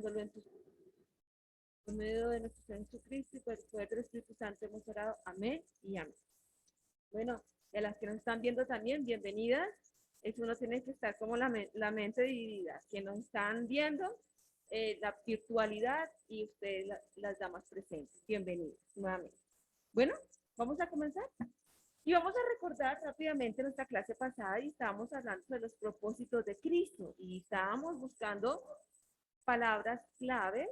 confiándolo en tus por medio de nuestro Señor Jesucristo y por el poder del Espíritu Santo hemos orado. Amén y amén. Bueno, y a las que nos están viendo también, bienvenidas. Es uno tiene que estar como la mente dividida. Que nos están viendo, la virtualidad y ustedes, las damas presentes. Bienvenidas nuevamente. Bueno, vamos a comenzar. Y vamos a recordar rápidamente nuestra clase pasada y estábamos hablando de los propósitos de Cristo y estábamos buscando palabras claves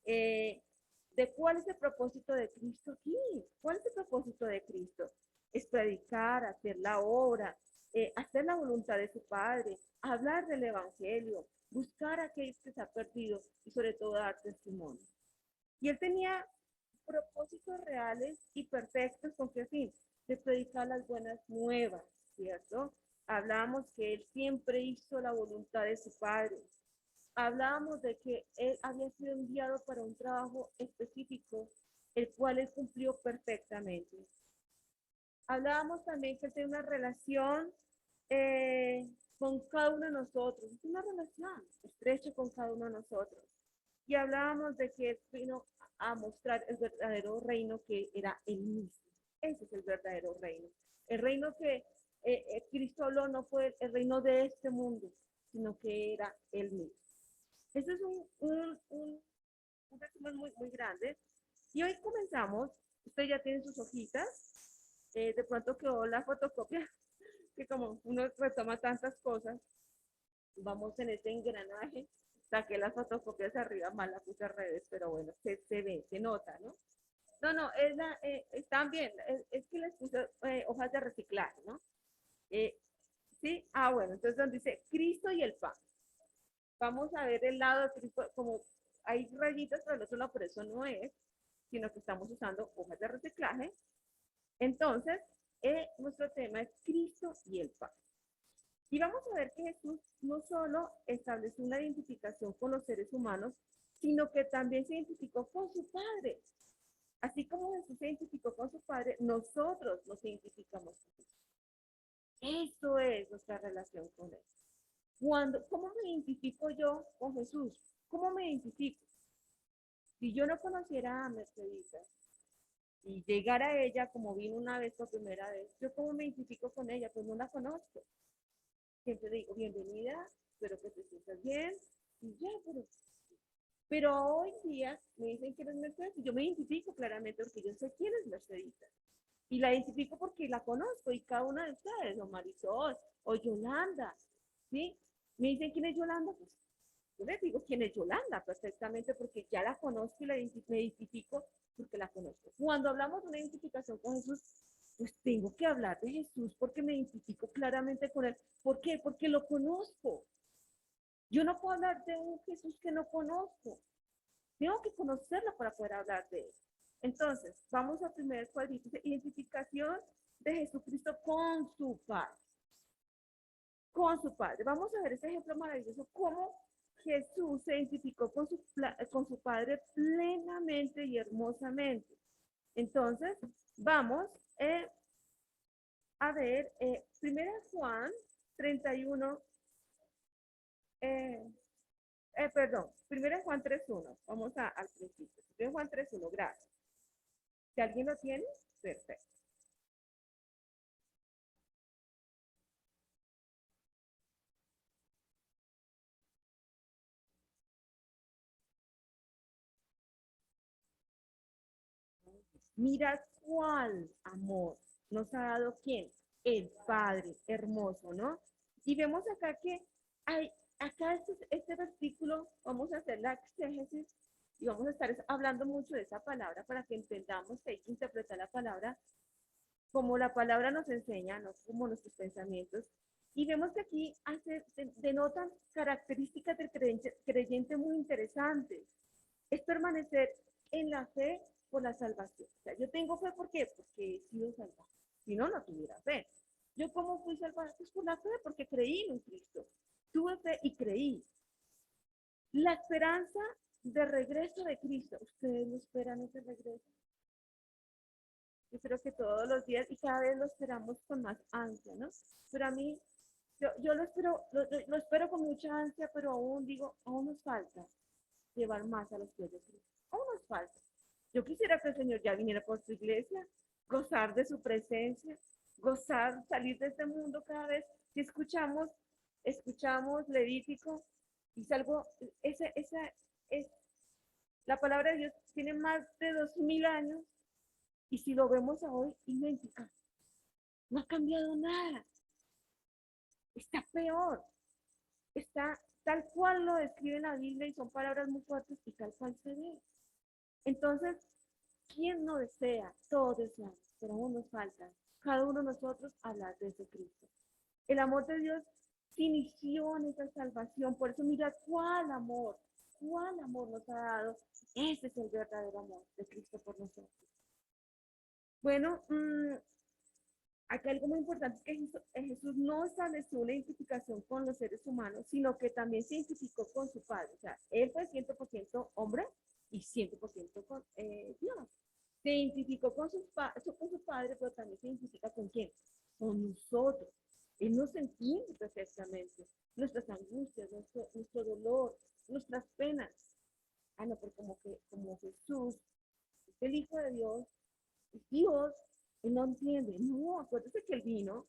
de cuál es el propósito de Cristo aquí. ¿Cuál es el propósito de Cristo? Es predicar, hacer la obra, hacer la voluntad de su Padre, hablar del Evangelio, buscar a aquellos que se han perdido y sobre todo dar testimonio. Y él tenía propósitos reales y perfectos con qué fin, de predicar las buenas nuevas, ¿cierto? Hablábamos que él siempre hizo la voluntad de su Padre. Hablábamos de que él había sido enviado para un trabajo específico, el cual él cumplió perfectamente. Hablábamos también que él tiene una relación con cada uno de nosotros, es una relación estrecha con cada uno de nosotros. Y hablábamos de que él vino a mostrar el verdadero reino que era él mismo. Ese es el verdadero reino. El reino que Cristo habló no fue el reino de este mundo, sino que era él mismo. Este es un resumen muy grande. Y hoy comenzamos. Usted ya tiene sus hojitas. De pronto quedó la fotocopia, que como uno retoma tantas cosas, vamos en este engranaje. Saqué las fotocopias arriba, mal la puse al revés, pero bueno, se ve, se nota, ¿no? No, están bien, es que les puse hojas de reciclaje, ¿no? ¿Sí? Bueno, entonces donde dice Cristo y el pan. Vamos a ver el lado de Cristo, como hay rayitas, pero el otro lado por eso no es, sino que estamos usando hojas de reciclaje. Entonces, nuestro tema es Cristo y el pan. Y vamos a ver que Jesús no solo estableció una identificación con los seres humanos, sino que también se identificó con su Padre. Así como Jesús se identificó con su Padre, nosotros nos identificamos con Jesús. Eso es nuestra relación con Él. ¿Cómo me identifico yo con Jesús? ¿Cómo me identifico? Si yo no conociera a Mercedita y llegara a ella como vino una vez por primera vez, ¿yo cómo me identifico con ella? Pues no la conozco. Siempre digo, bienvenida, espero que te sientas bien, y ya, pero hoy día me dicen que eres Mercedes, y yo me identifico claramente porque yo sé quién es Mercedita. Y la identifico porque la conozco, y cada una de ustedes, o Marisol, o Yolanda, ¿sí? Me dicen quién es Yolanda, pues yo les digo quién es Yolanda perfectamente porque ya la conozco y me identifico porque la conozco. Cuando hablamos de una identificación con Jesús, pues tengo que hablar de Jesús porque me identifico claramente con él. ¿Por qué? Porque lo conozco. Yo no puedo hablar de un Jesús que no conozco. Tengo que conocerlo para poder hablar de él. Entonces, vamos al primer cuadrito, identificación de Jesucristo con su Padre. Con su Padre. Vamos a ver este ejemplo maravilloso, cómo Jesús se identificó con su Padre plenamente y hermosamente. Entonces, vamos a ver, primera Juan 31, perdón, primera Juan 3.1, vamos al principio. Primera Juan 3.1, gracias. Si alguien lo tiene, perfecto. Mira cuál amor nos ha dado quién, el Padre, hermoso, ¿no? Y vemos acá que hay, acá este versículo, vamos a hacer la exégesis y vamos a estar hablando mucho de esa palabra para que entendamos que hay que interpretar la palabra como la palabra nos enseña, no como nuestros pensamientos. Y vemos que aquí denotan características del creyente muy interesantes. Es permanecer en la fe por la salvación. O sea, yo tengo fe, ¿por qué? Porque he sido salvado. Si no, no tuviera fe. ¿Yo cómo fui salvado? Pues por la fe, porque creí en Cristo. Tuve fe y creí. La esperanza de regreso de Cristo. ¿Ustedes no esperan ese regreso? Yo creo que todos los días y cada vez lo esperamos con más ansia, ¿no? Pero a mí, yo lo espero con mucha ansia, pero aún digo, aún nos falta. llevar más a los pies de Cristo. Aún nos falta. Yo quisiera que el Señor ya viniera por su iglesia, gozar de su presencia, gozar, salir de este mundo cada vez. Si escuchamos Levítico, y salgo, es, la palabra de Dios tiene más de 2000 años, y si lo vemos hoy, idéntica. No ha cambiado nada. Está peor. Está tal cual lo describe la Biblia y son palabras muy fuertes y tal cual se ve. Entonces, ¿quién no desea? Todos deseamos, pero aún nos falta. Cada uno de nosotros hablar de ese Cristo. El amor de Dios se inició en esa salvación. Por eso mira cuál amor nos ha dado. Ese es el verdadero amor de Cristo por nosotros. Bueno, acá algo muy importante es que Jesús no estableció una identificación con los seres humanos, sino que también se identificó con su Padre. O sea, él fue 100% hombre y 100% con Dios. Se identificó con su Padre, pero también se identifica con quién? Con nosotros. Él nos entiende perfectamente. Nuestras angustias, nuestro dolor, nuestras penas. Ah, no, pero como Jesús es el Hijo de Dios, es Dios, él no entiende. No, acuérdate que él vino,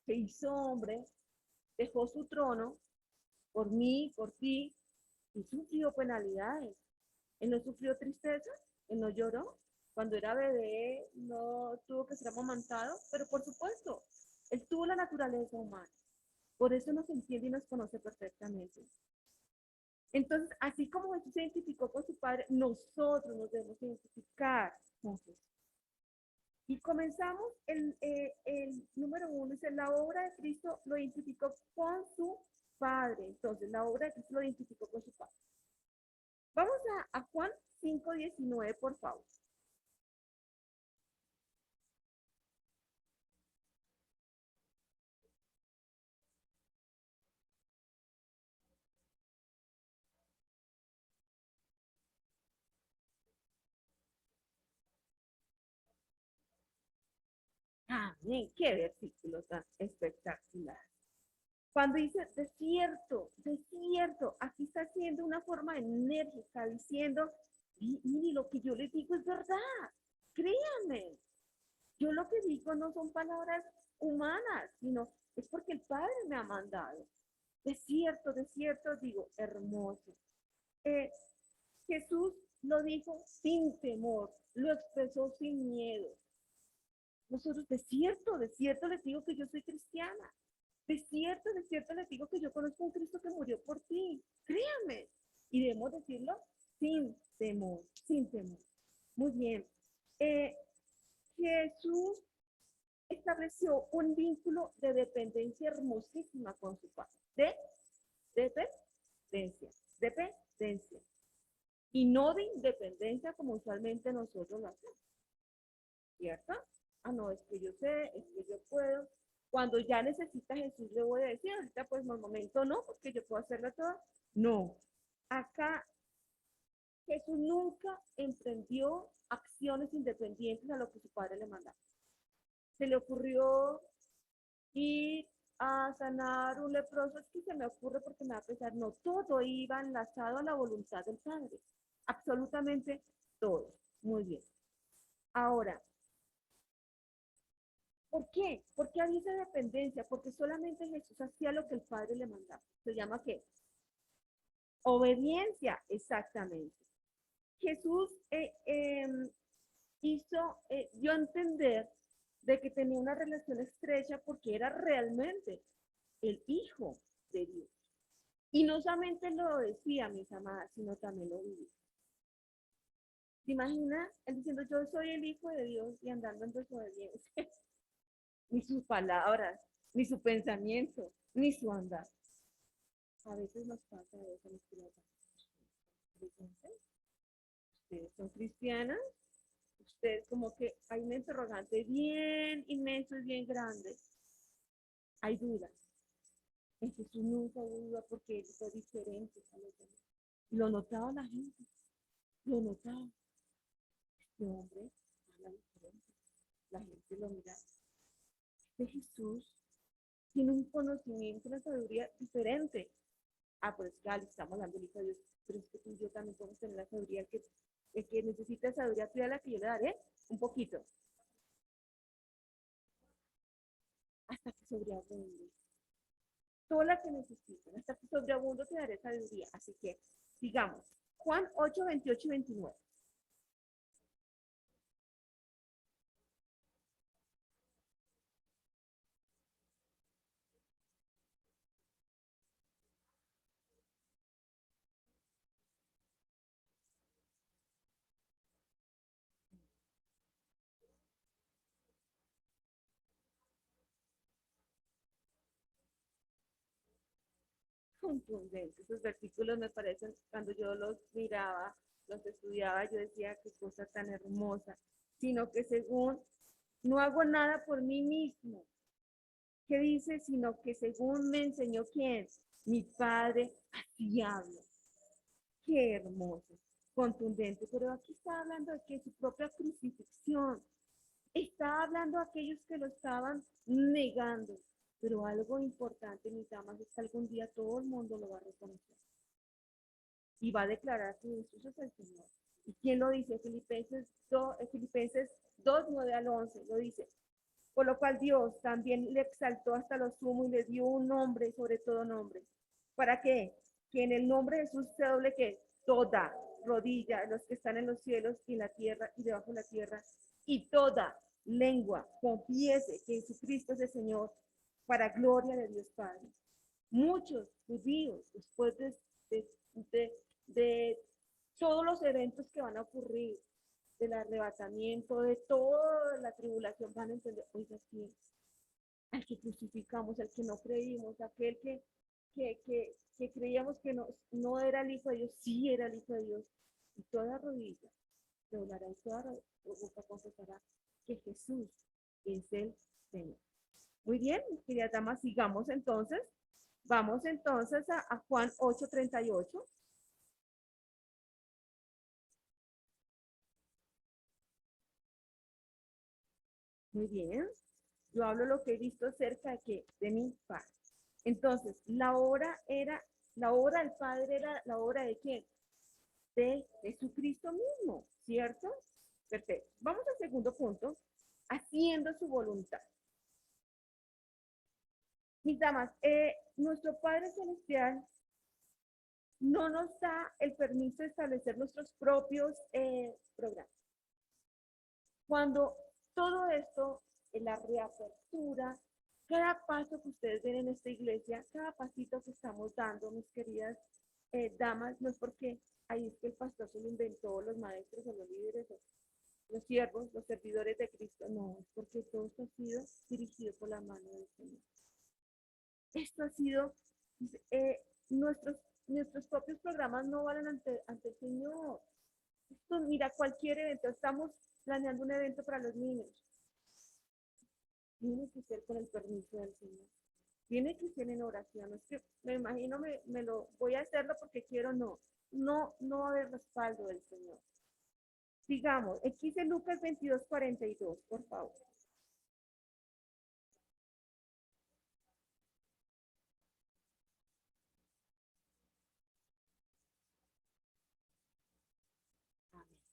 se hizo hombre, dejó su trono por mí, por ti, y sufrió penalidades. Él no sufrió tristeza, él no lloró. Cuando era bebé no tuvo que ser amamantado, pero por supuesto, él tuvo la naturaleza humana. Por eso nos entiende y nos conoce perfectamente. Entonces, así como Jesús se identificó con su Padre, nosotros nos debemos identificar con Jesús. Y comenzamos, el número 1, es la obra de Cristo lo identificó con su Padre. Entonces, la obra de Cristo lo identificó con su Padre. Vamos a Juan 5:19, por favor. Amén, qué versículo tan espectacular. Cuando dice desierto, aquí está haciendo una forma enérgica, diciendo, mire, lo que yo les digo es verdad, créanme. Yo lo que digo no son palabras humanas, sino es porque el Padre me ha mandado. Desierto, digo, hermoso. Eh, Jesús lo dijo sin temor, lo expresó sin miedo. Nosotros, desierto les digo que yo soy cristiana. Desierto les digo que yo conozco a un Cristo que murió por ti. Créanme. Y debemos decirlo sin temor, sin temor. Muy bien. Jesús estableció un vínculo de dependencia hermosísima con su Padre. Dependencia. Dependencia. Y no de independencia como usualmente nosotros lo hacemos. ¿Cierto? Ah, no, es que yo sé, es que yo puedo. Cuando ya necesita Jesús, le voy a decir, ahorita pues en el momento no, porque yo puedo hacerla toda. No. Acá Jesús nunca emprendió acciones independientes a lo que su padre le mandaba. Se le ocurrió ir a sanar un leproso, es que se me ocurre porque me va a pesar. No, todo iba enlazado a la voluntad del Padre. Absolutamente todo. Muy bien. Ahora, ¿por qué? ¿Por qué había esa dependencia? Porque solamente Jesús hacía lo que el Padre le mandaba. ¿Se llama qué? Obediencia, exactamente. Jesús dio a entender de que tenía una relación estrecha porque era realmente el Hijo de Dios. Y no solamente lo decía, mis amadas, sino también lo vivía. ¿Se imagina él diciendo, yo soy el Hijo de Dios y andando en desobediencia? Ni sus palabras, ni su pensamiento, ni su andar. A veces nos pasa eso, mis criaturas. Ustedes son cristianas, ustedes como que hay un interrogante bien inmenso y bien grande. Hay dudas. En Jesús nunca hubo duda porque él fue diferente a los demás. Lo notaba la gente, lo notaba. Este hombre habla diferente. La gente lo mira. Este Jesús tiene un conocimiento, una sabiduría diferente. Ah, pues claro, estamos hablando del Hijo de Dios. pero es que tú y yo también podemos tener la sabiduría. El que necesita sabiduría, pida la que yo le daré un poquito, hasta que sobreabunde. Toda la que necesitan, hasta que sobreabunde te daré sabiduría. Así que, sigamos. Juan 8, 28 y 29. Contundentes. Esos versículos me parecen, cuando yo los miraba, los estudiaba, yo decía, qué cosa tan hermosa, sino que según, no hago nada por mí mismo, ¿qué dice? Sino que según me enseñó quién, mi Padre, así hablo. Qué hermoso, contundente, pero aquí está hablando de que su propia crucifixión, está hablando a aquellos que lo estaban negando, pero algo importante, mis damas, es que algún día todo el mundo lo va a reconocer y va a declarar que Jesús es el Señor. ¿Y quién lo dice? Filipenses 2 9 al 11 lo dice. Por lo cual Dios también le exaltó hasta lo sumo y le dio un nombre sobre todo nombre. ¿Para qué? Que en el nombre de Jesús se doble que toda rodilla de los que están en los cielos y en la tierra y debajo de la tierra, y toda lengua confiese que Jesucristo es el Señor, para gloria de Dios Padre. Muchos judíos, después de, de todos los eventos que van a ocurrir, del arrebatamiento, de toda la tribulación, van a entender, oiga, sí, al que crucificamos, al que no creímos, aquel que creíamos que no era el Hijo de Dios, sí era el Hijo de Dios. Y toda rodilla se doblará y toda boca confesará que Jesús es el Señor. Muy bien, mis queridas damas, sigamos entonces. Vamos entonces a Juan 8:38. Muy bien. Yo hablo lo que he visto acerca de mi Padre. Entonces, la obra del Padre era la obra de quién? De Jesucristo mismo, ¿cierto? Perfecto. Vamos al segundo punto, haciendo su voluntad. Mis damas, nuestro Padre Celestial no nos da el permiso de establecer nuestros propios programas. Cuando todo esto, en la reapertura, cada paso que ustedes ven en esta iglesia, cada pasito que estamos dando, mis queridas damas, no es porque ahí es que el pastor se lo inventó, los maestros o los líderes, los siervos, los servidores de Cristo, no, es porque todo esto ha sido dirigido por la mano del Señor. Esto ha sido, eh, nuestros, nuestros propios programas no valen ante el Señor. Esto, mira, cualquier evento, estamos planeando un evento para los niños, tiene que ser con el permiso del Señor. Tiene que ser en oración. Es que me imagino, me lo voy a hacerlo porque quiero, no. No va a haber respaldo del Señor. Sigamos, aquí dice Lucas 22:42, por favor.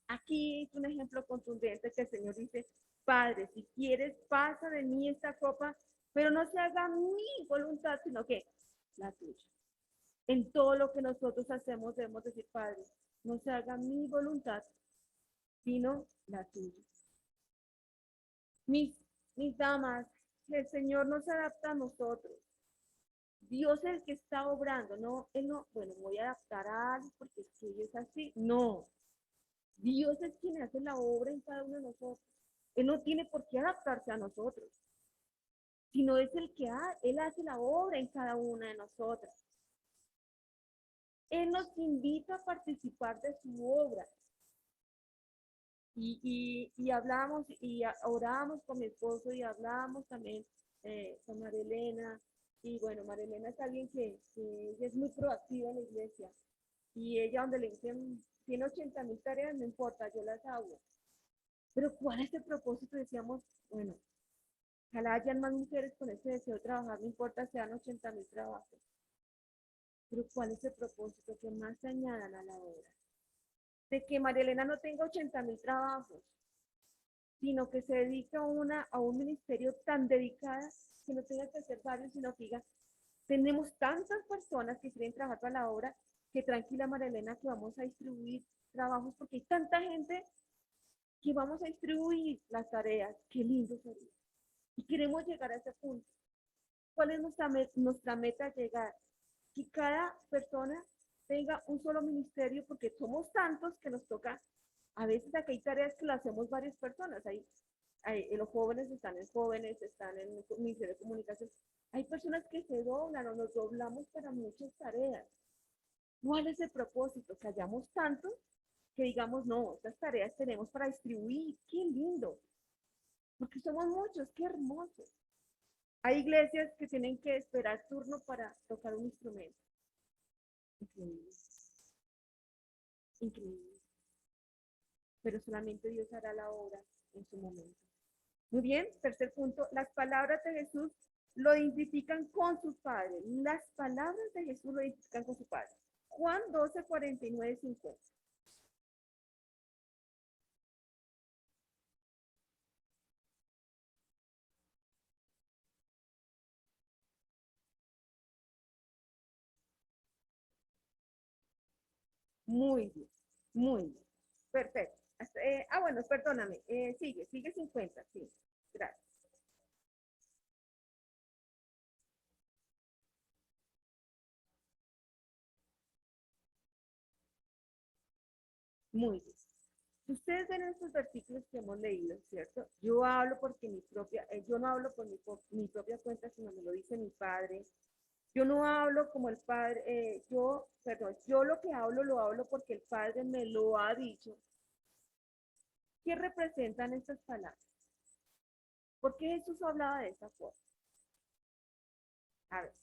Aquí es un ejemplo contundente que el Señor dice, Padre, si quieres, pasa de mí esta copa, pero no se haga mi voluntad, sino que la tuya. En todo lo que nosotros hacemos debemos decir, Padre, no se haga mi voluntad, sino la tuya. Mis, mis damas, el Señor no se adapta a nosotros. Dios es el que está obrando, no, Él no, bueno, voy a adaptar a algo porque es que es así. No, Dios es quien hace la obra en cada uno de nosotros. Él no tiene por qué adaptarse a nosotros, sino es el que Él hace la obra en cada una de nosotras. Él nos invita a participar de su obra. Y hablamos y orábamos con mi esposo y hablábamos también con María Elena. Y bueno, María Elena es alguien que es muy proactiva en la iglesia. Y ella donde le dicen, tiene 80,000 tareas, no importa, yo las hago. Pero ¿cuál es el propósito? Decíamos, bueno, ojalá hayan más mujeres con ese deseo de trabajar, no importa, sean 80,000 trabajos. Pero ¿cuál es el propósito? Que más se añadan a la obra. De que María Elena no tenga 80.000 trabajos, sino que se dedica a un ministerio tan dedicada que no tenga que hacer varios, sino que diga, tenemos tantas personas que quieren trabajar para la obra, que tranquila María Elena, que vamos a distribuir trabajos, porque hay tanta gente que vamos a distribuir las tareas. Qué lindo sería. Y queremos llegar a ese punto. ¿Cuál es nuestra meta? Llegar. Que cada persona tenga un solo ministerio, porque somos tantos que nos toca, a veces aquí hay tareas que las hacemos varias personas. Los jóvenes están en el Ministerio de Comunicación. Hay personas que se doblan o nos doblamos para muchas tareas. ¿Cuál es el propósito? Que hayamos tantos que digamos, no, estas tareas tenemos para distribuir. ¡Qué lindo! Porque somos muchos, qué hermoso. Hay iglesias que tienen que esperar turno para tocar un instrumento. Increíble, increíble. Pero solamente Dios hará la obra en su momento. Muy bien, tercer punto, las palabras de Jesús lo identifican con su Padre. Las palabras de Jesús lo identifican con su Padre. Juan 12, 49, 50. Muy bien, muy bien. Perfecto. Bueno, perdóname. Sigue 50, sí. Gracias. Muy bien. Ustedes ven estos versículos que hemos leído, ¿cierto? Yo hablo porque yo no hablo por mi propia cuenta, sino me lo dice mi padre. Yo no hablo como el padre, yo lo que hablo lo hablo porque el padre me lo ha dicho. ¿Qué representan estas palabras? ¿Por qué Jesús hablaba de esa forma? A ver.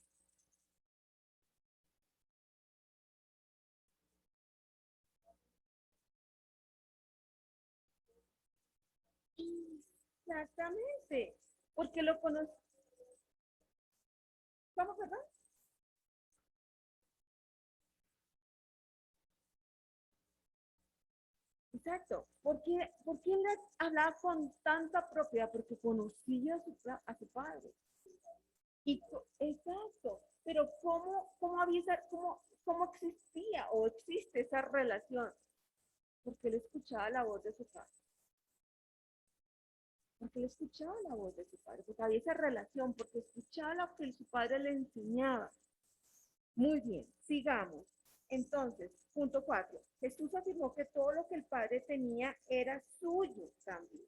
Exactamente. Porque lo conoce. ¿Cómo, perdón? Exacto. ¿Por qué él hablaba con tanta propiedad? Porque conocía a su padre. Exacto. Pero cómo existía o existe esa relación? Porque él escuchaba la voz de su padre. Porque él escuchaba la voz de su padre. Porque había esa relación, porque escuchaba lo que su padre le enseñaba. Muy bien, sigamos. Entonces, punto 4. Jesús afirmó que todo lo que el Padre tenía era suyo también.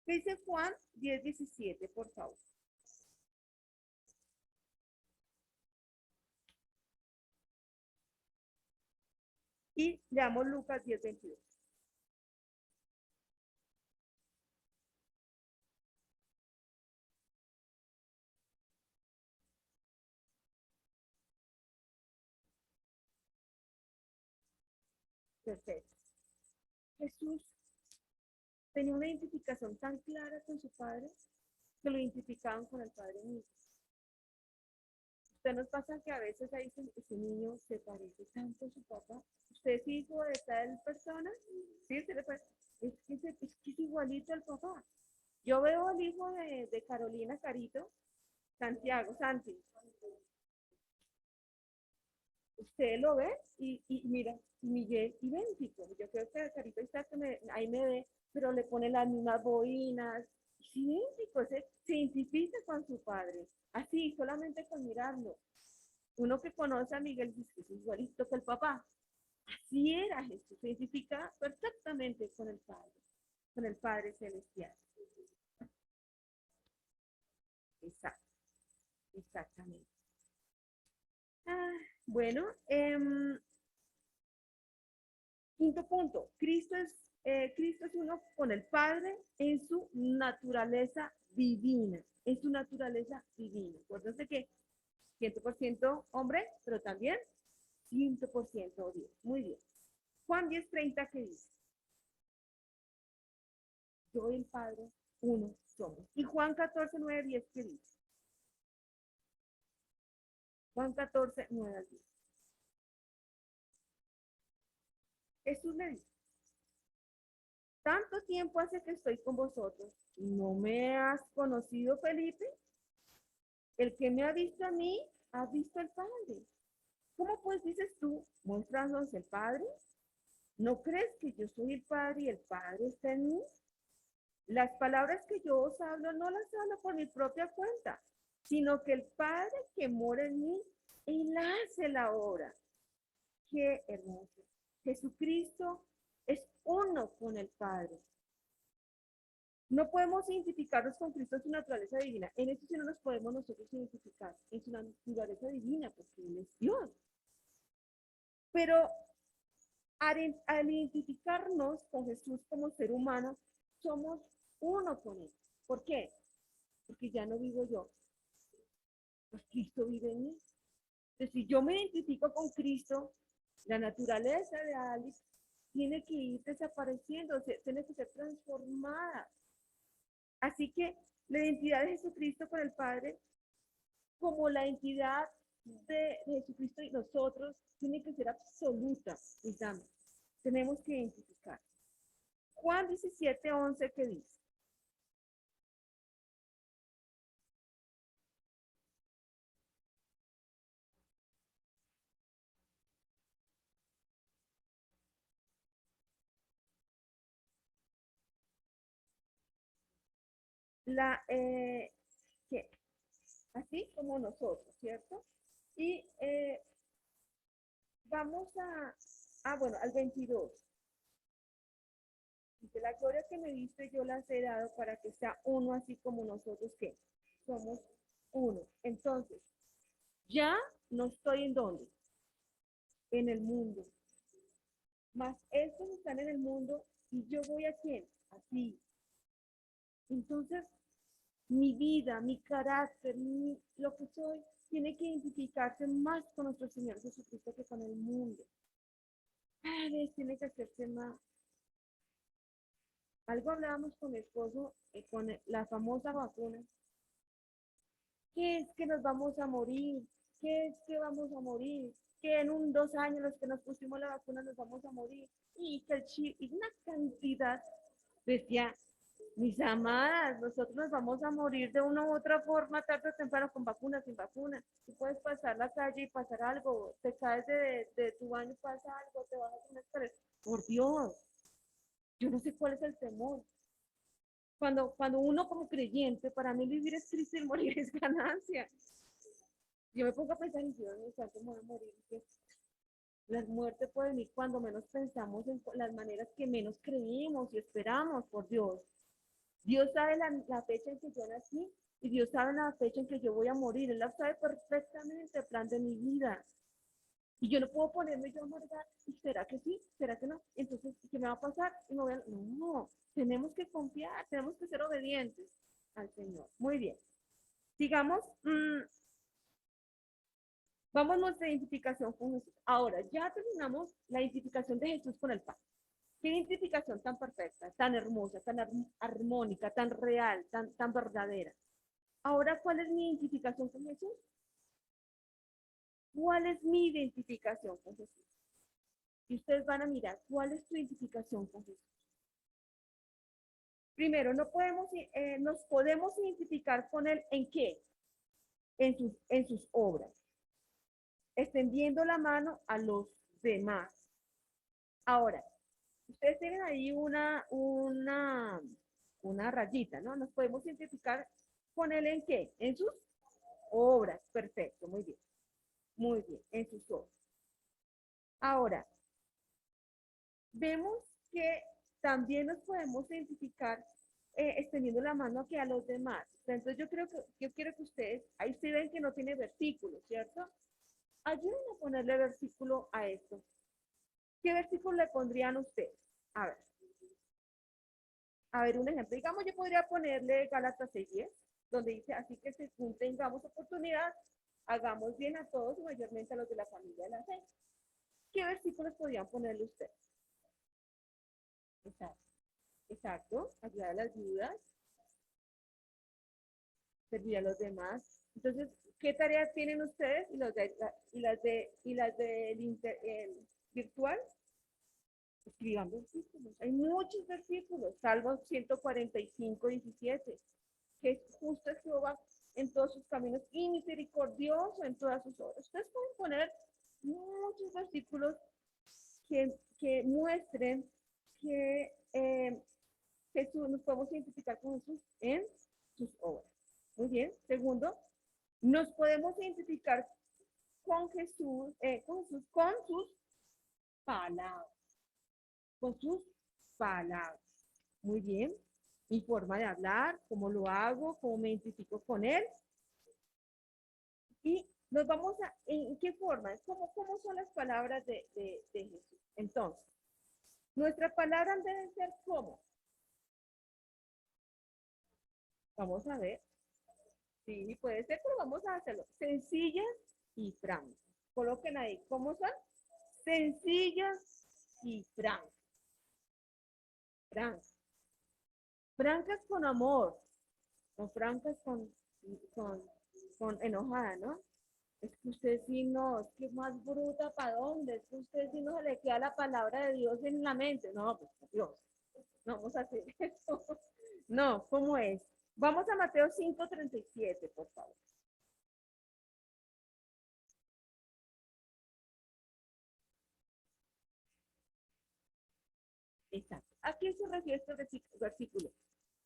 ¿Qué dice Juan 10:17, por favor? Y leamos Lucas 10:22. Perfecto. Jesús tenía una identificación tan clara con su Padre que lo identificaban con el Padre mismo. Usted nos pasa que a veces ahí ese niño se parece tanto a su papá. ¿Usted es hijo de tal persona? Sí, se le parece. Es igualito al papá. Yo veo al hijo de Carolina Carito, Santiago, Santi. Usted lo ve y mira, Miguel idéntico. Yo creo que Carito está ahí me ve, pero le pone las mismas boinas. Es idéntico, se identifica con su padre. Así, solamente con mirarlo. Uno que conoce a Miguel dice que es igualito que el papá. Así era Jesús, se identifica perfectamente con el Padre Celestial. Exacto, exactamente. Ah, bueno, quinto punto, Cristo es uno con el Padre en su naturaleza divina, en su naturaleza divina. Acuérdense que 100% hombre, pero también 100% Dios. Muy bien. Juan 10:30, ¿qué dice? Yo y el Padre, uno somos. Y Juan 14:9-10, ¿qué dice? Juan 14:9-10. Jesús le dice, tanto tiempo hace que estoy con vosotros, ¿no me has conocido, Felipe? El que me ha visto a mí, ha visto al Padre. ¿Cómo pues dices tú, muéstranos el Padre? ¿No crees que yo soy el Padre y el Padre está en mí? Las palabras que yo os hablo no las hablo por mi propia cuenta, sino que el Padre que mora en mí, Él hace la obra. Qué hermoso. Jesucristo es uno con el Padre. No podemos identificarnos con Cristo en su naturaleza divina. En eso sí no nos podemos nosotros identificar, en su naturaleza divina, porque Él es Dios. Pero al identificarnos con Jesús como ser humano, somos uno con Él. ¿Por qué? Porque ya no vivo yo, pues Cristo vive en mí. Entonces, si yo me identifico con Cristo, la naturaleza de Alex tiene que ir desapareciendo, tiene que ser transformada. Así que la identidad de Jesucristo con el Padre, como la identidad de Jesucristo y nosotros, tiene que ser absoluta, digamos. Tenemos que identificar. Juan 17:11, ¿qué dice? La, que, así como nosotros, ¿cierto? Y vamos bueno, al 22. Dice, la gloria que me diste yo las he dado para que sea uno así como nosotros que somos uno. Entonces, ya no estoy en dónde, en el mundo. Mas estos están en el mundo y yo voy a quién, a ti. Entonces, mi vida, mi carácter, lo que soy, tiene que identificarse más con nuestro Señor Jesucristo que con el mundo. Cada vez tiene que hacerse más. Algo hablábamos con mi esposo, con la famosa vacuna. ¿Qué es que nos vamos a morir? ¿Qué es que vamos a morir? Que en 2 años los que nos pusimos la vacuna nos vamos a morir. Y que el chip, y una cantidad, decía, mis amadas, nosotros nos vamos a morir de una u otra forma, tarde o temprano, con vacuna, sin vacuna. Tú puedes pasar la calle y pasar algo, te caes de tu baño, pasa algo, te vas a una escalera. Por Dios, yo no sé cuál es el temor. Cuando uno como creyente, para mí vivir es Cristo y morir es ganancia. Yo me pongo a pensar, y Dios mío, ¿cuánto me voy a morir? Que la muerte puede venir cuando menos pensamos en las maneras que menos creímos y esperamos, por Dios. Dios sabe la fecha en que yo nací y Dios sabe la fecha en que yo voy a morir. Él la sabe perfectamente el plan de mi vida. Y yo no puedo ponerme yo a amargar, ¿y será que sí? ¿Será que no? Entonces, ¿qué me va a pasar? Y me voy a... No, tenemos que confiar, tenemos que ser obedientes al Señor. Muy bien. Sigamos, vamos a nuestra identificación con Jesús. Ahora, ya terminamos la identificación de Jesús con el Padre. Qué identificación tan perfecta, tan hermosa, tan armónica, tan real, tan verdadera. Ahora, ¿cuál es mi identificación con Jesús? ¿Cuál es mi identificación con Jesús? Y ustedes van a mirar, ¿cuál es tu identificación con Jesús? Primero, nos podemos identificar con Él ¿en qué? En sus obras, extendiendo la mano a los demás. Ahora, ustedes tienen ahí una rayita, ¿no? Nos podemos identificar con Él ¿en qué? En sus obras. Perfecto, muy bien, en sus obras. Ahora, vemos que también nos podemos identificar extendiendo la mano hacia los demás. Entonces yo quiero que ustedes, ahí se ven que no tiene versículo, ¿cierto? Ayuden a ponerle versículo a esto. ¿Qué versículo le pondrían ustedes? A ver, un ejemplo. Digamos, yo podría ponerle Gálatas 6:10, donde dice, así que según tengamos oportunidad, hagamos bien a todos y mayormente a los de la familia de la fe. ¿Qué versículos podrían ponerle ustedes? Exacto. Exacto, ayudar a las viudas, servir a los demás. Entonces, ¿qué tareas tienen ustedes y las de el virtual? Escriban versículos. Hay muchos versículos. Salmos 145, 17. Que es justo es Jehová en todos sus caminos y misericordioso en todas sus obras. Ustedes pueden poner muchos versículos que muestren que Jesús, nos podemos identificar con Jesús en sus obras. Muy bien. Segundo, nos podemos identificar con Jesús, con sus palabras. Con sus palabras. Muy bien. Mi forma de hablar, cómo lo hago, cómo me identifico con él. Y nos vamos a, ¿en qué forma? ¿Cómo son las palabras de Jesús? Entonces, nuestra palabra debe ser ¿cómo? Vamos a ver. Sí, puede ser, pero vamos a hacerlo. Sencillas y francas. Coloquen ahí. ¿Cómo son? Sencillas y francas. Francas. Francas con amor. O francas con, con enojada, ¿no? Es que usted sí no, es que es más bruta para dónde, es que usted sí no se le queda la palabra de Dios en la mente. No, pues Dios, no vamos a hacer eso. No, ¿cómo es? Vamos a Mateo 5:37, por favor. Exacto. ¿A qué se refiere este versículo?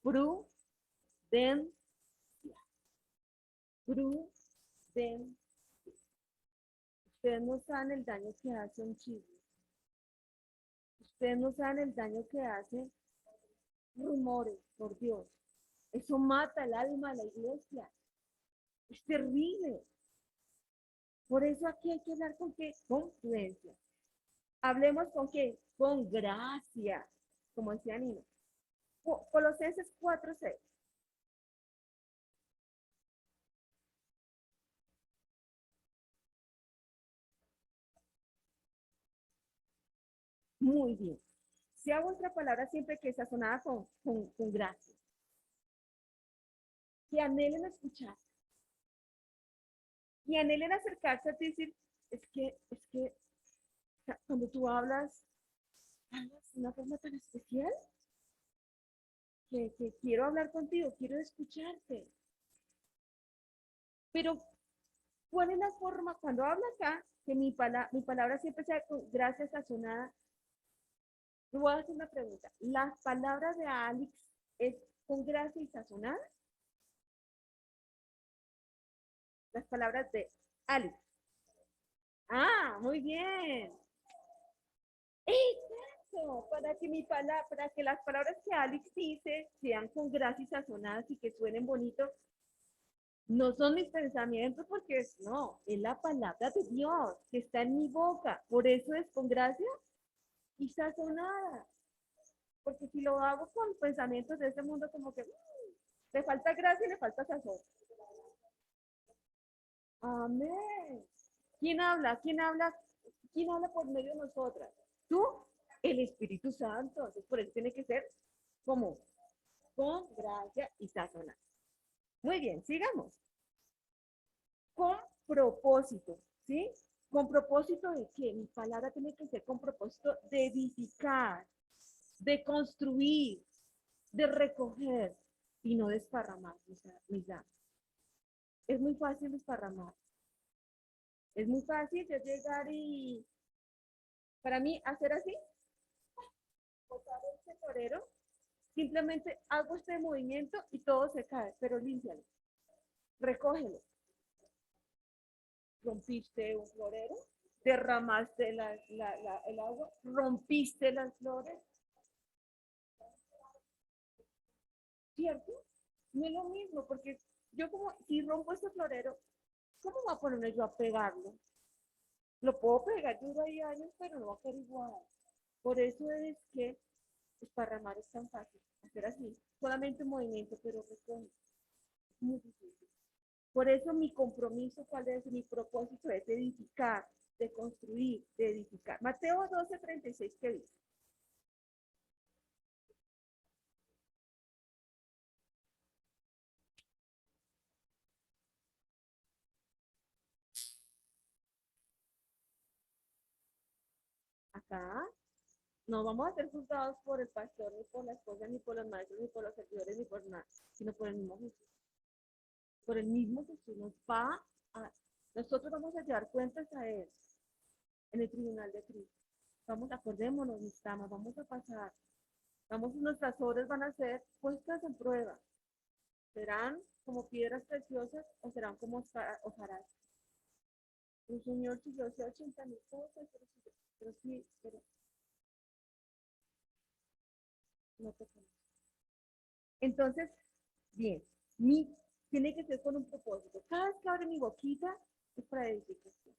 Prudencia. Prudencia. Ustedes no saben el daño que hace un chisme. Ustedes no saben el daño que hace rumores, por Dios. Eso mata el alma de la iglesia. Es terrible. Por eso aquí hay que hablar con qué? Con prudencia. Hablemos con qué? Con gracia, como decía Nino. Colosenses 4:6. Muy bien. Sea vuestra palabra siempre que sazonada con gracia. Que anhelen escuchar. Y anhelen acercarse a ti y decir, es que, cuando tú hablas de una forma tan especial que quiero hablar contigo, quiero escucharte. Pero, ¿cuál es la forma cuando hablo acá? Que mi palabra siempre sea con gracia sazonada. Te voy a hacer una pregunta. ¿Las palabras de Alex es con gracia y sazonada? Las palabras de Alex. Ah, muy bien. Exacto, para que las palabras que Alex dice sean con gracia y sazonadas y que suenen bonito, no son mis pensamientos porque no, es la palabra de Dios que está en mi boca. Por eso es con gracia y sazonada. Porque si lo hago con pensamientos de este mundo, como que le falta gracia y le falta sazón. Amén. ¿Quién habla? ¿Quién habla? ¿Quién habla por medio de nosotras? ¿Tú? El Espíritu Santo. Entonces, por eso tiene que ser como con gracia y sazonada. Muy bien, sigamos. Con propósito, ¿sí? ¿Con propósito de qué? Mi palabra tiene que ser con propósito de edificar, de construir, de recoger y no desparramar mis datos. Es muy fácil desparramar. Es muy fácil de llegar y, para mí, hacer así, botar este florero, simplemente hago este movimiento y todo se cae, pero límpialo, recógelo. Rompiste un florero, derramaste el agua, rompiste las flores, ¿cierto? No es lo mismo, porque yo como, si rompo este florero, ¿cómo voy a ponerme yo a pegarlo? Lo puedo pegar, duro ahí años, pero no va a quedar igual. Por eso es que esparramar es tan fácil, hacer así, solamente un movimiento, pero recoge. Es muy difícil. Por eso mi compromiso, ¿cuál es? Mi propósito es edificar, de construir, de edificar. Mateo 12:36, ¿qué dice? Acá, No vamos a ser juzgados por el pastor, ni por la esposa, ni por los maestros, ni por los servidores, ni por nada, sino por el mismo Jesús. Por el mismo Jesús nosotros vamos a llevar cuentas a Él en el tribunal de Cristo. Vamos, acordémonos, mis damas, vamos a pasar. Nuestras obras van a ser puestas en prueba. ¿Serán como piedras preciosas o serán como hojarasca? El Señor, si yo sé 80,000 cosas, pero no te conozco. Entonces, bien, tiene que ser con un propósito. Cada vez que abre mi boquita es para edificación.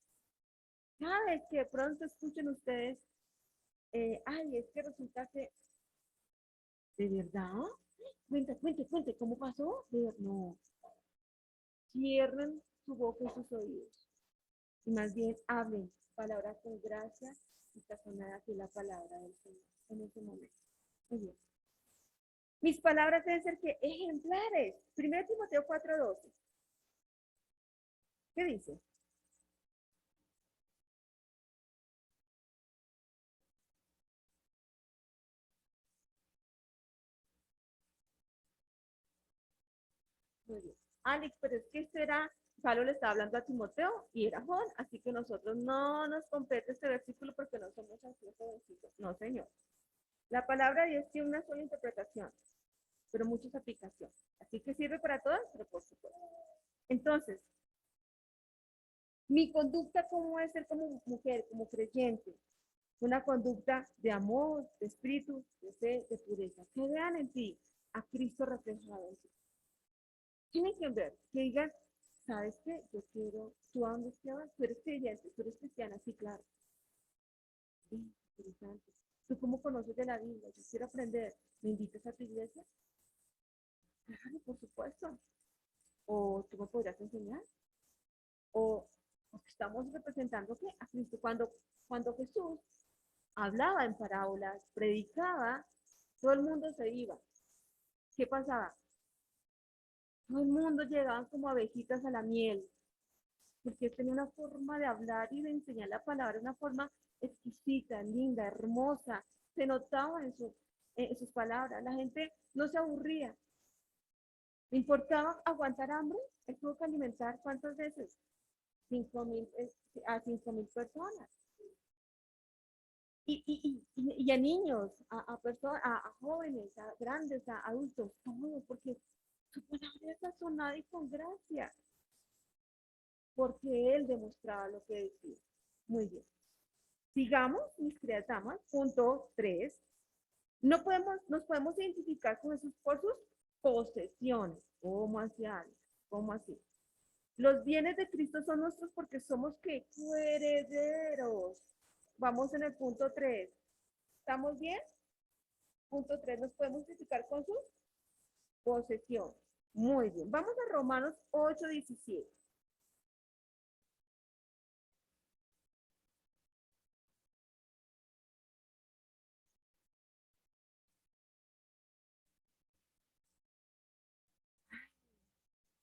Cada vez que de pronto escuchen ustedes, ay, es que resulta que, ¿de verdad? Cuente, ¿cómo pasó? No, cierren su boca y sus oídos. Y más bien hablen palabras con gracia y sazonadas de la palabra del Señor en ese momento. Muy bien. Mis palabras deben ser que ejemplares. 1 Timoteo 4:12. ¿Qué dice? Muy bien. Alex, pero es que esto era, Pablo le estaba hablando a Timoteo y era Juan, así que nosotros no nos compete este versículo porque no somos así jovencitos. No, señor. La palabra de Dios tiene una sola interpretación, pero muchas aplicaciones. Así que sirve para todas, pero por supuesto. Entonces, mi conducta, ¿cómo es ser como mujer, como creyente? Una conducta de amor, de espíritu, de fe, de pureza. Que vean en ti a Cristo reflejado en ti. Tienen que ver, que digan, ¿sabes qué? Yo quiero, ¿tú a dónde estabas? Tú eres creyente, tú eres cristiana, sí, claro. Sí, interesante. ¿Tú cómo conoces de la Biblia? Yo quiero aprender. ¿Me invitas a tu iglesia? Claro, por supuesto. ¿O tú me podrías enseñar? ¿O estamos representando qué? A Cristo. Cuando Jesús hablaba en parábolas, predicaba, todo el mundo se iba. ¿Qué pasaba? Todo el mundo llegaba como abejitas a la miel, porque él tenía una forma de hablar y de enseñar la palabra, una forma exquisita, linda, hermosa. Se notaba en sus palabras. La gente no se aburría. ¿Le importaba aguantar hambre? Él tuvo que alimentar ¿cuántas veces? 5,000, a 5,000 personas. Y a niños, a jóvenes, a grandes, a adultos, todos, porque su palabra es sazonada y con gracia, porque él demostraba lo que decía. Muy bien. Sigamos, mis queridas damas, punto 3. Nos podemos identificar con Jesús por sus posesiones. ¿Cómo así, Alex? ¿Cómo así? Los bienes de Cristo son nuestros porque somos ¿qué? Herederos. Vamos en el punto 3. ¿Estamos bien? Punto 3. Nos podemos identificar con sus posesiones. Muy bien. Vamos a Romanos 8:17.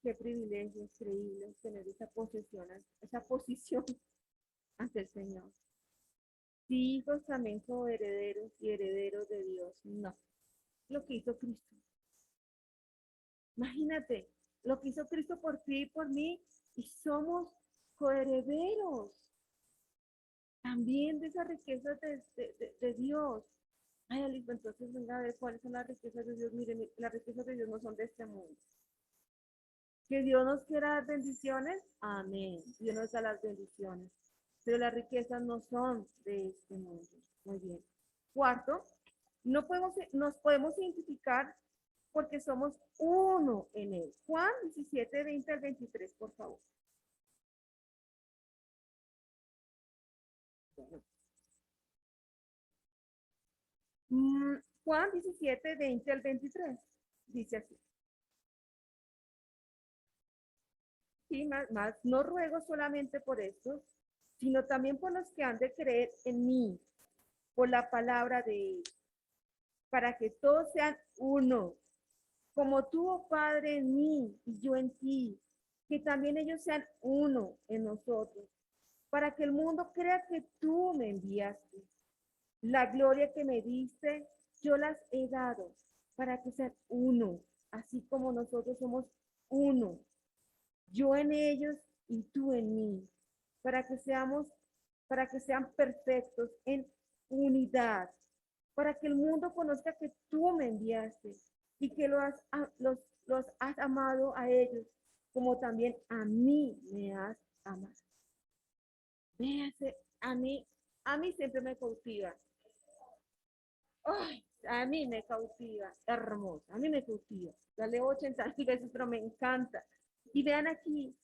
Qué privilegio increíble tener esa posesión, esa posición ante el Señor. Sí, hijos también coherederos y herederos de Dios. No, lo que hizo Cristo. Imagínate, lo que hizo Cristo por ti y por mí, y somos coherederos también de esas riquezas de Dios. Ay, Alice, entonces venga a ver cuáles son las riquezas de Dios. Miren, las riquezas de Dios no son de este mundo. Que Dios nos quiera dar bendiciones, amén. Dios nos da las bendiciones. Pero las riquezas no son de este mundo. Muy bien. Cuarto, nos podemos identificar porque somos uno en él. Juan 17:20 al 23, por favor. Bueno. Juan 17:20 al 23. Dice así. Sí, más, no ruego solamente por estos, sino también por los que han de creer en mí, por la palabra de él, para que todos sean uno, como tú, oh Padre, en mí y yo en ti, que también ellos sean uno en nosotros, para que el mundo crea que tú me enviaste. La gloria que me diste, yo las he dado para que sean uno, así como nosotros somos uno. Yo en ellos y tú en mí, para que seamos, para que sean perfectos en unidad, para que el mundo conozca que tú me enviaste y que los has amado a ellos, como también a mí me has amado. Véase, a mí siempre me cautiva. Ay, a mí me cautiva, hermosa, a mí me cautiva. La leo 80 veces, pero me encanta. Y vean aquí,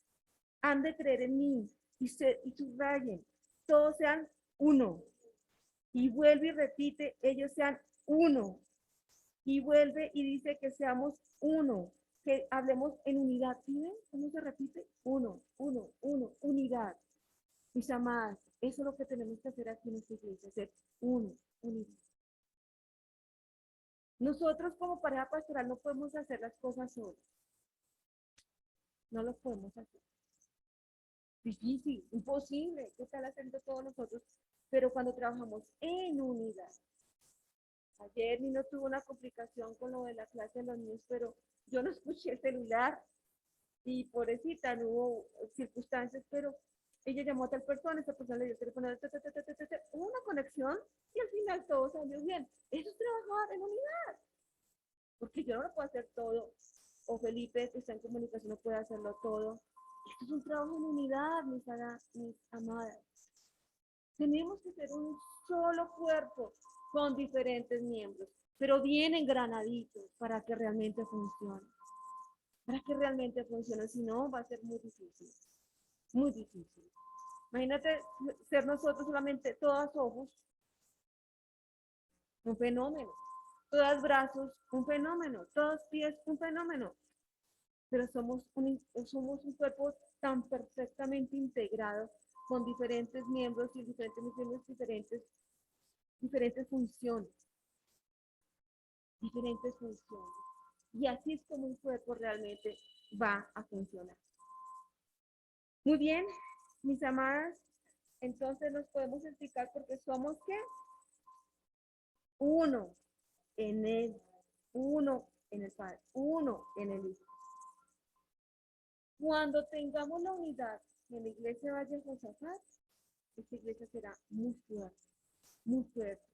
han de creer en mí y subrayen, todos sean uno. Y vuelve y repite, ellos sean uno. Y vuelve y dice que seamos uno, que hablemos en unidad. ¿Sí ven cómo se repite? Uno, uno, uno, unidad. Mis amadas, eso es lo que tenemos que hacer aquí en esta iglesia, ser uno, unidad. Nosotros como pareja pastoral no podemos hacer las cosas solos. No lo podemos hacer. Difícil, imposible. ¿Qué tal haciendo todos nosotros? Pero cuando trabajamos en unidad. Ayer Nino tuvo una complicación con lo de la clase de los niños, pero yo no escuché el celular y pobrecita, no hubo circunstancias, pero ella llamó a tal persona, esa persona le dio el teléfono, hubo una conexión y al final todo salió bien. Eso es trabajar en unidad, porque yo no lo puedo hacer todo, o Felipe, que está en comunicación, no puede hacerlo todo. Esto es un trabajo en unidad, mis amadas. Tenemos que ser un solo cuerpo con diferentes miembros, pero bien engranaditos para que realmente funcione. Para que realmente funcione, si no, va a ser muy difícil. Muy difícil. Imagínate ser nosotros solamente todas ojos, un fenómeno. Todas brazos, un fenómeno. Todos pies, un fenómeno. Pero somos un cuerpo tan perfectamente integrado con diferentes miembros y diferentes funciones. Diferentes funciones. Y así es como un cuerpo realmente va a funcionar. Muy bien, mis amadas, entonces nos podemos explicar porque somos ¿qué? Uno en Él, uno en el Padre, uno en el Hijo. Cuando tengamos la unidad en la iglesia Valle de Josafat, esta iglesia será muy fuerte, muy fuerte.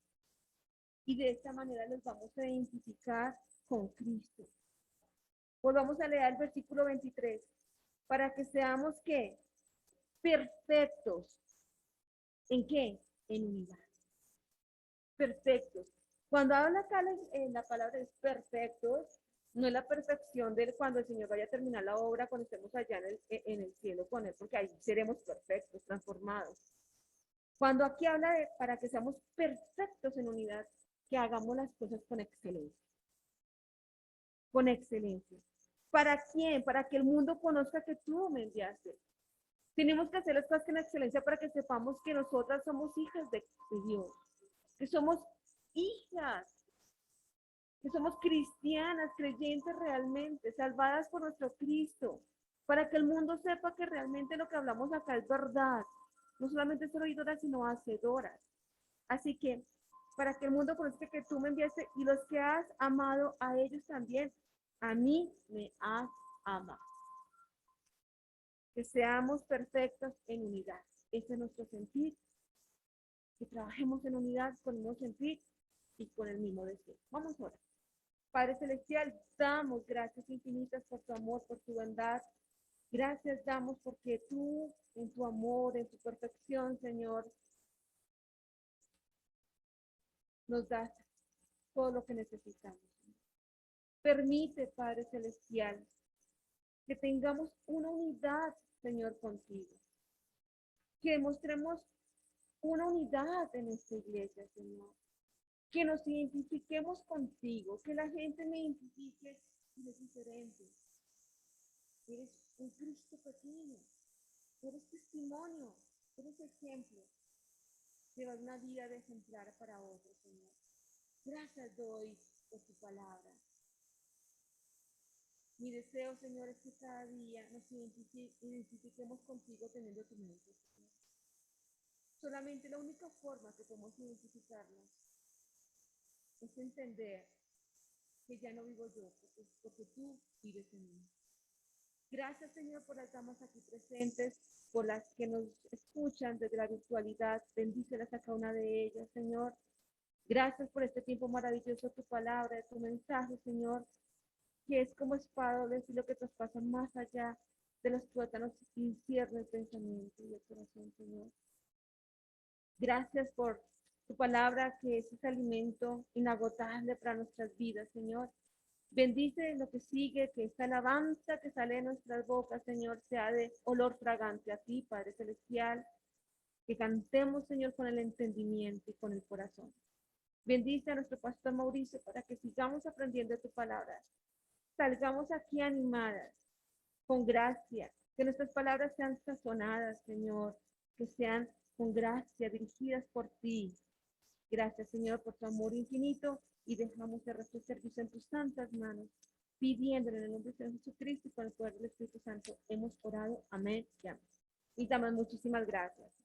Y de esta manera nos vamos a identificar con Cristo. Volvamos a leer el versículo 23. Para que seamos, ¿qué? Perfectos. ¿En qué? En unidad. Perfectos. Cuando habla acá la palabra es perfectos, no es la perfección de cuando el Señor vaya a terminar la obra, cuando estemos allá en el cielo con Él, porque ahí seremos perfectos, transformados. Cuando aquí habla de para que seamos perfectos en unidad, que hagamos las cosas con excelencia. Con excelencia. ¿Para quién? Para que el mundo conozca que tú me enviaste. Tenemos que hacer las cosas con excelencia para que sepamos que nosotras somos hijas de Dios, que somos hijas, que somos cristianas, creyentes realmente, salvadas por nuestro Cristo, para que el mundo sepa que realmente lo que hablamos acá es verdad, no solamente ser oídoras, sino hacedoras. Así que, para que el mundo conozca que tú me enviaste y los que has amado a ellos también, a mí me has amado. Que seamos perfectos en unidad. Ese es nuestro sentir, que trabajemos en unidad con el mismo sentir y con el mismo deseo. Vamos ahora. Padre Celestial, damos gracias infinitas por tu amor, por tu bondad. Gracias damos porque tú, en tu amor, en tu perfección, Señor, nos das todo lo que necesitamos. Permite, Padre Celestial, que tengamos una unidad, Señor, contigo. Que demostremos una unidad en esta iglesia, Señor. Que nos identifiquemos contigo, que la gente me identifique de diferente. Eres un Cristo pequeño, eres testimonio, eres ejemplo. Llevas una vida de ejemplar para otros, Señor. Gracias doy por tu palabra. Mi deseo, Señor, es que cada día nos identifiquemos contigo teniendo tu mente, Señor. Solamente la única forma que podemos identificarnos es entender que ya no vivo yo, porque tú vives en mí. Gracias, Señor, por las damas aquí presentes, por las que nos escuchan desde la virtualidad. Bendícelas a cada una de ellas, Señor. Gracias por este tiempo maravilloso, tu palabra, tu mensaje, Señor, que es como espada de lo que traspasa más allá de los tuétanos y cierne el pensamiento y el corazón, Señor. Gracias por tu palabra, que es ese alimento inagotable para nuestras vidas, Señor. Bendice lo que sigue, que esta alabanza que sale de nuestras bocas, Señor, sea de olor fragante a ti, Padre Celestial, que cantemos, Señor, con el entendimiento y con el corazón. Bendice a nuestro pastor Mauricio para que sigamos aprendiendo tu palabra. Salgamos aquí animadas, con gracia, que nuestras palabras sean sazonadas, Señor, que sean con gracia, dirigidas por ti. Gracias, Señor, por tu amor infinito y dejamos el resto de servicio en tus santas manos, pidiéndole en el nombre de Jesucristo y con el poder del Espíritu Santo. Hemos orado. Amén y amén. Y también muchísimas gracias.